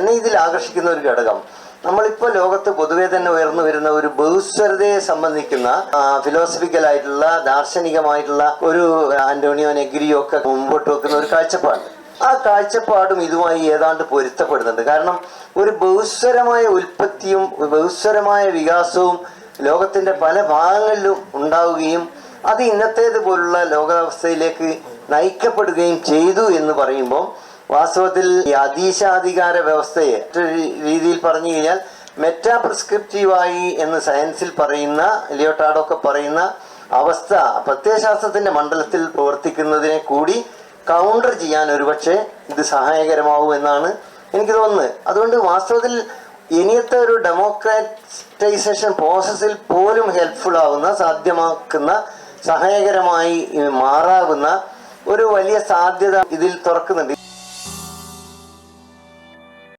എന്നെ ഇതിൽ ആകർഷിക്കുന്ന ഒരു ഘടകം, നമ്മളിപ്പോൾ ലോകത്ത് പൊതുവെ തന്നെ ഉയർന്നു വരുന്ന ഒരു ബഹുസ്വരതയെ സംബന്ധിക്കുന്ന ഫിലോസഫിക്കലായിട്ടുള്ള ദാർശനികമായിട്ടുള്ള ഒരു ആന്റോണിയോ നെഗ്രിയോ ഒക്കെ മുമ്പോട്ട് വെക്കുന്ന ഒരു കാഴ്ചപ്പാട്. ആ കാഴ്ചപ്പാടും ഇതുമായി ഏതാണ്ട് പൊരുത്തപ്പെടുന്നുണ്ട്. കാരണം ഒരു ബഹുസ്വരമായ ഉൽപ്പത്തിയും ബഹുസ്വരമായ വികാസവും ലോകത്തിന്റെ പല ഭാഗങ്ങളിലും ഉണ്ടാവുകയും അത് ഇന്നത്തേതുപോലുള്ള ലോകാവസ്ഥയിലേക്ക് നയിക്കപ്പെടുകയും ചെയ്തു എന്ന് പറയുമ്പോൾ വാസ്തവത്തിൽ ഈ അധീശാധികാര വ്യവസ്ഥയെ മറ്റൊരു രീതിയിൽ പറഞ്ഞു കഴിഞ്ഞാൽ മെറ്റാ പ്രിസ്ക്രിപ്റ്റീവായി എന്ന് സയൻസിൽ പറയുന്ന ലിയോട്ടാർഡോ പറയുന്ന അവസ്ഥ പ്രത്യയശാസ്ത്രത്തിന്റെ മണ്ഡലത്തിൽ പ്രവർത്തിക്കുന്നതിനെ കൂടി കൗണ്ടർ ചെയ്യാൻ ഒരുപക്ഷെ ഇത് സഹായകരമാവും എന്നാണ് എനിക്ക് തോന്നുന്നത്. അതുകൊണ്ട് വാസ്തവത്തിൽ ഇനിയത്തെ ഒരു ഡെമോക്രാറ്റൈസേഷൻ പ്രോസസ്സിൽ പോലും ഹെൽപ്ഫുൾ ആവുന്ന, സാധ്യമാക്കുന്ന, സഹായകരമായി മാറാവുന്ന ഒരു വലിയ സാധ്യത ഇതിൽ തുറക്കുന്നുണ്ട്.